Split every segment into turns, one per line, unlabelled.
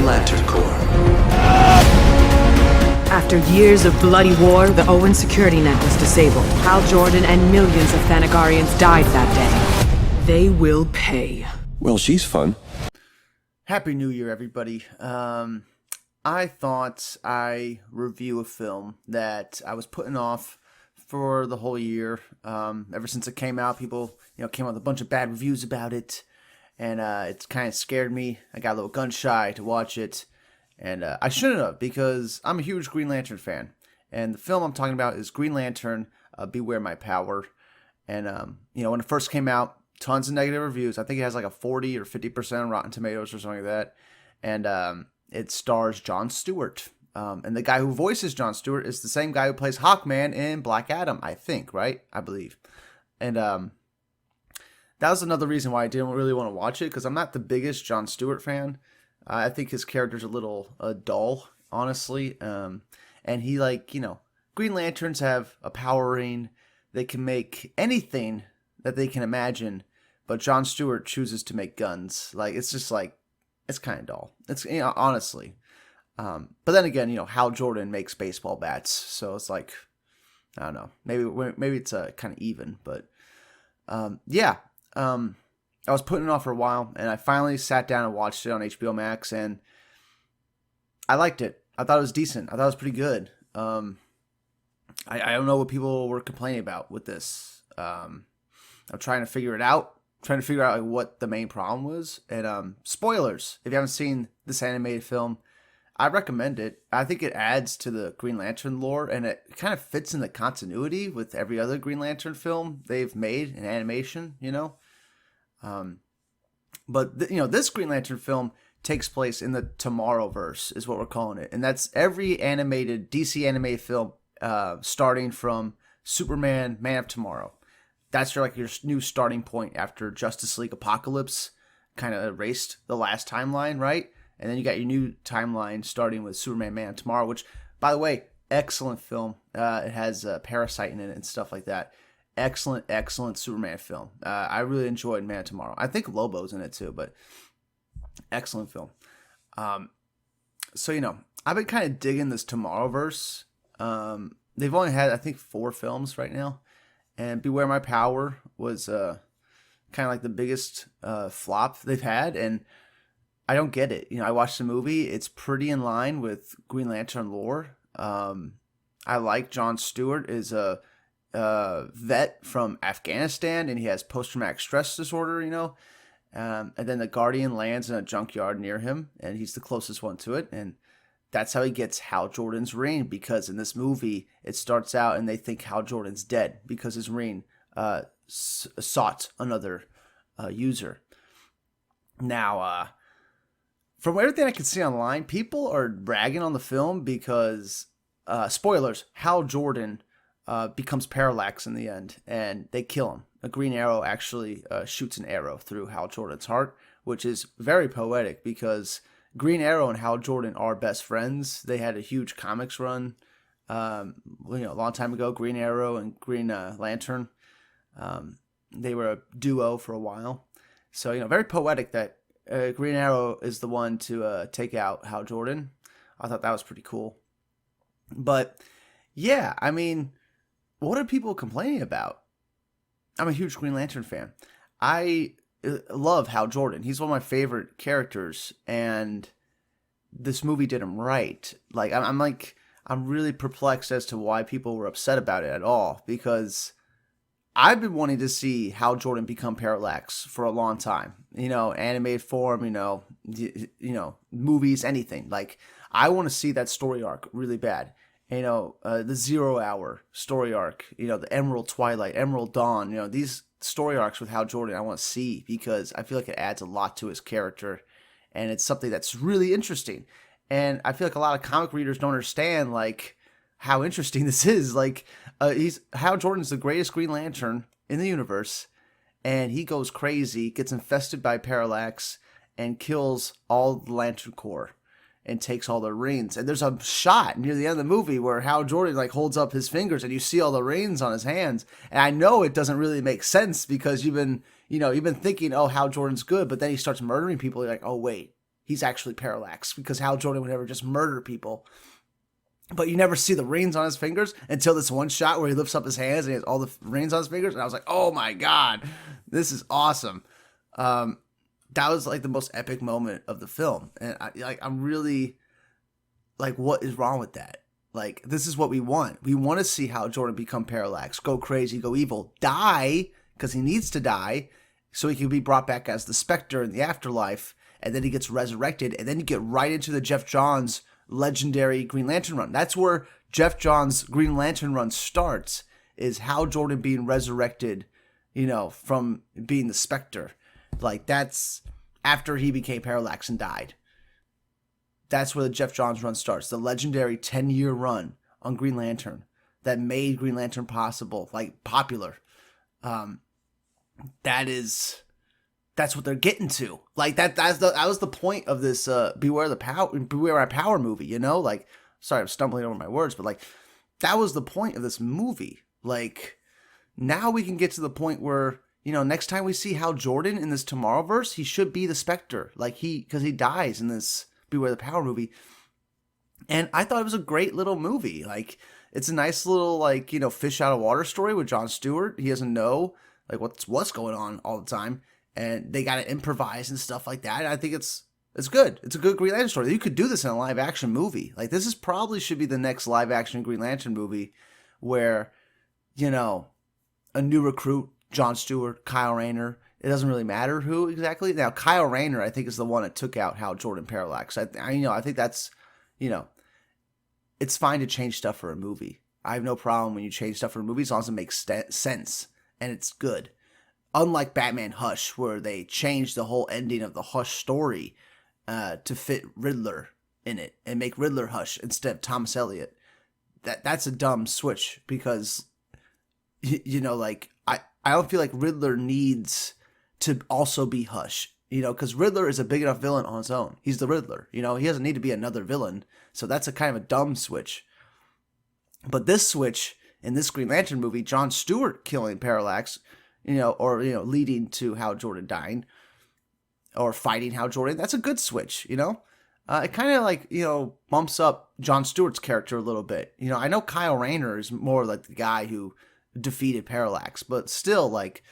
Green Lantern Corps.
After years of bloody war, the Owen security net was disabled. Hal Jordan and millions of Thanagarians died that day. They will pay.
Well, she's fun.
Happy New Year, everybody. I thought I review a film that I was putting off for the whole year. Ever since it came out, people came out with a bunch of bad reviews about it, and it kind of scared me. I got a little gun shy to watch it, and I shouldn't have, because I'm a huge Green Lantern fan. And the film I'm talking about is Green Lantern, Beware My Power. And when it first came out, tons of negative reviews. I think it has like a 40 or 50% on Rotten Tomatoes or something like that. And it stars Jon Stewart. And the guy who voices Jon Stewart is the same guy who plays Hawkman in Black Adam, I think, right? I believe. And that was another reason why I didn't really want to watch it, because I'm not the biggest Jon Stewart fan. I think his character's a little dull, honestly. And he, Green Lanterns have a power ring. They can make anything that they can imagine, but Jon Stewart chooses to make guns. It's kind of dull. It's, honestly. But then again, Hal Jordan makes baseball bats, so it's like, I don't know, maybe it's kind of even, but I was putting it off for a while, and I finally sat down and watched it on HBO Max, and I liked it. I thought it was decent. I thought it was pretty good. I don't know what people were complaining about with this. I'm trying to figure it out. What the main problem was. And spoilers, if you haven't seen this animated film, I recommend it. I think it adds to the Green Lantern lore, and it kind of fits in the continuity with every other Green Lantern film they've made in animation, But this Green Lantern film takes place in the Tomorrowverse, is what we're calling it. And that's every animated DC animated film starting from Superman, Man of Tomorrow. That's your new starting point after Justice League Apocalypse kind of erased the last timeline, right? And then you got your new timeline starting with Superman, Man of Tomorrow, which, by the way, excellent film. It has Parasite in it and stuff like that. Excellent Superman film. I really enjoyed Man of Tomorrow. I think Lobo's in it too, but excellent film. So, I've been kind of digging this Tomorrowverse. They've only had, I think, 4 films right now. And Beware My Power was kind of like the biggest flop they've had. And I don't get it. I watched the movie. It's pretty in line with Green Lantern lore. I like Jon Stewart is a vet from Afghanistan, and he has post-traumatic stress disorder, and then the Guardian lands in a junkyard near him, and he's the closest one to it, and that's how he gets Hal Jordan's ring, because in this movie, it starts out and they think Hal Jordan's dead because his ring sought another user. Now, from everything I can see online, people are bragging on the film because, spoilers, Hal Jordan becomes Parallax in the end, and they kill him. A Green Arrow actually shoots an arrow through Hal Jordan's heart, which is very poetic because Green Arrow and Hal Jordan are best friends. They had a huge comics run, a long time ago. Green Arrow and Green Lantern, they were a duo for a while. So very poetic that Green Arrow is the one to take out Hal Jordan. I thought that was pretty cool. But yeah, what are people complaining about? I'm a huge Green Lantern fan. I love Hal Jordan. He's one of my favorite characters, and this movie did him right. I'm really perplexed as to why people were upset about it at all, because I've been wanting to see Hal Jordan become Parallax for a long time. Animated form, movies, anything. I want to see that story arc really bad. The 0 Hour story arc, the Emerald Twilight, Emerald Dawn, these story arcs with Hal Jordan I want to see, because I feel like it adds a lot to his character, and it's something that's really interesting. And I feel like a lot of comic readers don't understand, how interesting this is. Hal Jordan's the greatest Green Lantern in the universe, and he goes crazy, gets infested by Parallax, and kills all the Lantern Corps. And takes all the rings. And there's a shot near the end of the movie where Hal Jordan holds up his fingers and you see all the rings on his hands. And I know it doesn't really make sense because you've been thinking, oh, Hal Jordan's good, but then he starts murdering people. You're like, oh wait, he's actually Parallax, because Hal Jordan would never just murder people. But you never see the rings on his fingers until this one shot where he lifts up his hands and he has all the rings on his fingers. And I was like, oh my God, this is awesome. That was like the most epic moment of the film. And I'm really like, what is wrong with that? Like, this is what we want. We want to see Hal Jordan become Parallax, go crazy, go evil, die, because he needs to die, so he can be brought back as the Spectre in the afterlife, and then he gets resurrected, and then you get right into the Jeff Johns legendary Green Lantern run. That's where Jeff Johns' Green Lantern run starts, is Hal Jordan being resurrected, from being the Spectre. Like, that's after he became Parallax and died. That's where the Jeff Johns run starts. The legendary 10-year run on Green Lantern that made Green Lantern popular. That's what they're getting to. Like, that was the point of this Beware My Power movie, Like, sorry, I'm stumbling over my words, but like, that was the point of this movie. Like, now we can get to the point where, next time we see Hal Jordan in this Tomorrowverse, he should be the Spectre. Like, because he dies in this Beware the Power movie. And I thought it was a great little movie. Like, it's a nice little, like, fish out of water story with Jon Stewart. He doesn't know, like, what's going on all the time. And they got to improvise and stuff like that. And I think it's good. It's a good Green Lantern story. You could do this in a live action movie. Like, this is probably should be the next live action Green Lantern movie where, a new recruit, Jon Stewart, Kyle Rayner. It doesn't really matter who exactly. Now, Kyle Rayner, I think, is the one that took out Hal Jordan Parallax. I think that's, it's fine to change stuff for a movie. I have no problem when you change stuff for a movie as long as it makes sense and it's good. Unlike Batman Hush, where they changed the whole ending of the Hush story to fit Riddler in it and make Riddler Hush instead of Thomas Elliot. That's a dumb switch because, I don't feel like Riddler needs to also be Hush, because Riddler is a big enough villain on his own. He's the Riddler, he doesn't need to be another villain. So that's a kind of a dumb switch. But this switch in this Green Lantern movie, Jon Stewart killing Parallax, leading to Hal Jordan dying or fighting Hal Jordan, that's a good switch, It kind of like, bumps up Jon Stewart's character a little bit. I know Kyle Rayner is more like the guy who defeated Parallax, but still, like,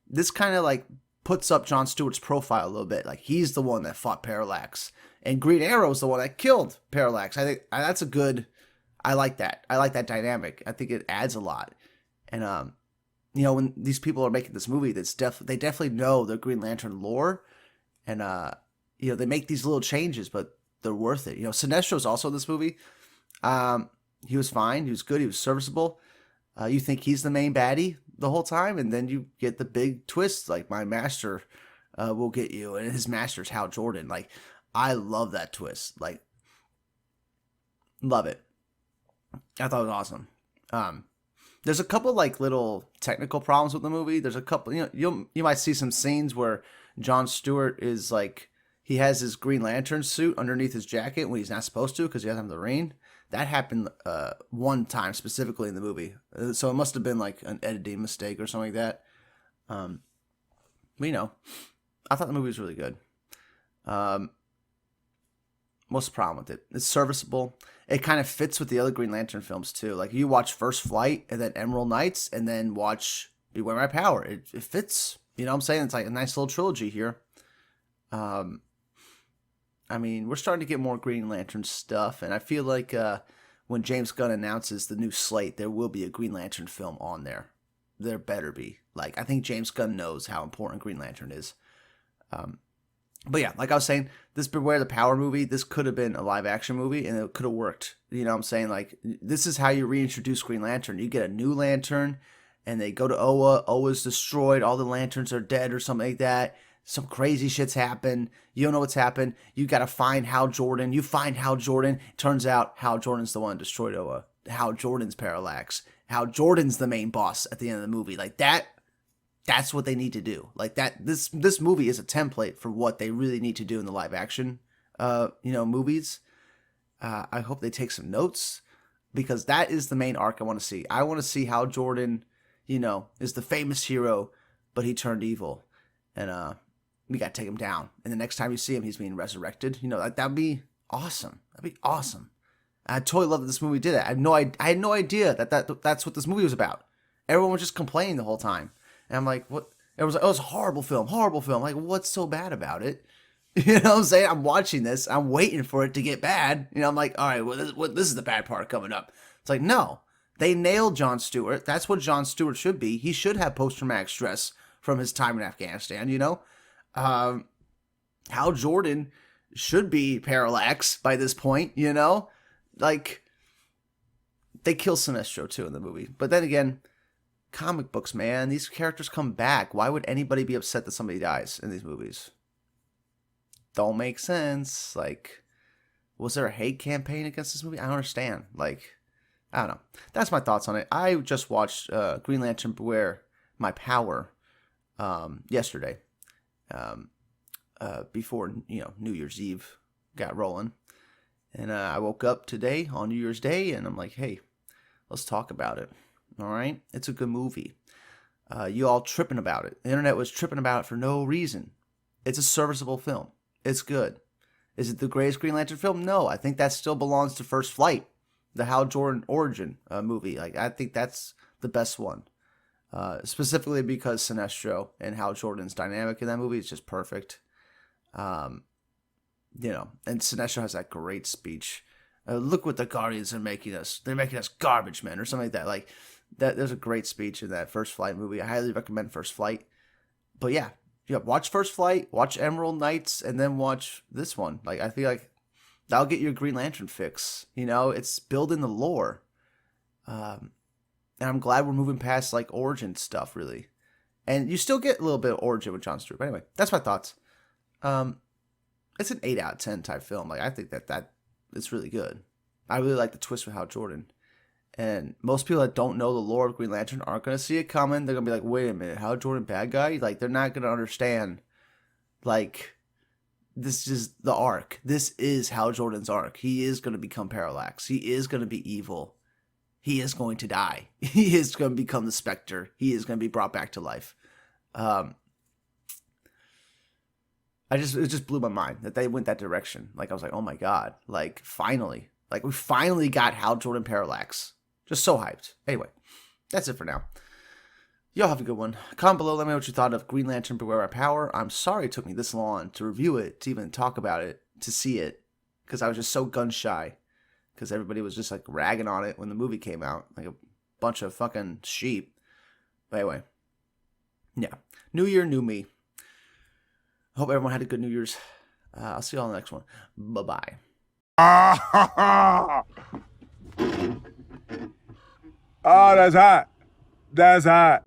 this kind of like puts up Jon Stewart's profile a little bit. Like, he's the one that fought Parallax, and Green Arrow is the one that killed Parallax. I think that's a good. I like that. I like that dynamic. I think it adds a lot. And when these people are making this movie, they definitely know the Green Lantern lore, and they make these little changes, but they're worth it. Sinestro's also in this movie. He was fine. He was good. He was serviceable. You think he's the main baddie the whole time, and then you get the big twist, like, my master will get you, and his master's Hal Jordan. Like, I love that twist. Like, love it. I thought it was awesome. There's a couple, like, little technical problems with the movie. There's a couple, you might see some scenes where Jon Stewart is, like, he has his Green Lantern suit underneath his jacket when he's not supposed to because he doesn't have the ring. That happened one time specifically in the movie. So it must have been like an editing mistake or something like that. But, I thought the movie was really good. What's the problem with it? It's serviceable. It kind of fits with the other Green Lantern films too. Like, you watch First Flight and then Emerald Knights and then watch Beware My Power. It fits. You know what I'm saying? It's like a nice little trilogy here. We're starting to get more Green Lantern stuff, and I feel like when James Gunn announces the new slate, there will be a Green Lantern film on there. There better be. Like, I think James Gunn knows how important Green Lantern is. But yeah, like I was saying, this Beware the Power movie, this could have been a live action movie, and it could have worked. You know what I'm saying? Like, this is how you reintroduce Green Lantern. You get a new lantern, and they go to Oa. Oa's destroyed. All the lanterns are dead or something like that. Some crazy shit's happened. You don't know what's happened. You got to find Hal Jordan. You find Hal Jordan. Turns out Hal Jordan's the one who destroyed Oa. Hal Jordan's Parallax. Hal Jordan's the main boss at the end of the movie. Like, that's what they need to do. Like, that. This movie is a template for what they really need to do in the live action, movies. I hope they take some notes, because that is the main arc I want to see. I want to see Hal Jordan, is the famous hero, but he turned evil. And we got to take him down. And the next time you see him, he's being resurrected. You know, that'd be awesome. That'd be awesome. I totally love that this movie did that. I had no idea that's what this movie was about. Everyone was just complaining the whole time. And I'm like, what? It was like, oh, it's a horrible film, horrible film. Like, what's so bad about it? You know what I'm saying? I'm watching this. I'm waiting for it to get bad. You know, I'm like, all right, well, this is the bad part coming up. It's like, no. They nailed Jon Stewart. That's what Jon Stewart should be. He should have post-traumatic stress from his time in Afghanistan, you know? Hal Jordan should be Parallax by this point, you know? Like, they kill Sinestro, too, in the movie. But then again, comic books, man. These characters come back. Why would anybody be upset that somebody dies in these movies? Don't make sense. Like, was there a hate campaign against this movie? I don't understand. Like, I don't know. That's my thoughts on it. I just watched Green Lantern Beware My Power yesterday before, you know, New Year's Eve got rolling. And I woke up today on New Year's Day and I'm like, hey, let's talk about it. All right? It's a good movie. You all tripping about it. The internet was tripping about it for no reason. It's a serviceable film. It's good. Is it the greatest Green Lantern film? No. I think that still belongs to First Flight, the Hal Jordan origin movie. Like, I think that's the best one. Specifically because Sinestro and Hal Jordan's dynamic in that movie is just perfect. You know, and Sinestro has that great speech. Look what the Guardians are making us. They're making us garbage men, or something like that. Like, there's a great speech in that First Flight movie. I highly recommend First Flight. But yeah, watch First Flight, watch Emerald Knights, and then watch this one. Like, I feel like that'll get your Green Lantern fix. You know, it's building the lore. And I'm glad we're moving past, like, origin stuff, really. And you still get a little bit of origin with Jon Stewart. But anyway, that's my thoughts. It's an 8 out of 10 type film. Like, I think that it's really good. I really like the twist with Hal Jordan. And most people that don't know the lore of Green Lantern aren't going to see it coming. They're going to be like, wait a minute, Hal Jordan bad guy? Like, they're not going to understand, like, this is the arc. This is Hal Jordan's arc. He is going to become Parallax. He is going to be evil. He is going to die. He is going to become the Spectre. He is going to be brought back to life. It just blew my mind that they went that direction. Like, I was like, oh my God. Like, finally. Like, we finally got Hal Jordan Parallax. Just so hyped. Anyway, that's it for now. Y'all have a good one. Comment below, let me know what you thought of Green Lantern Beware My Power. I'm sorry it took me this long to review it, to even talk about it, to see it. Because I was just so gun shy. Because everybody was just like ragging on it when the movie came out. Like a bunch of fucking sheep. But anyway. Yeah. New year, new me. Hope everyone had a good New Year's. I'll see you all in the next one. Bye-bye.
Oh, that's hot. That's hot.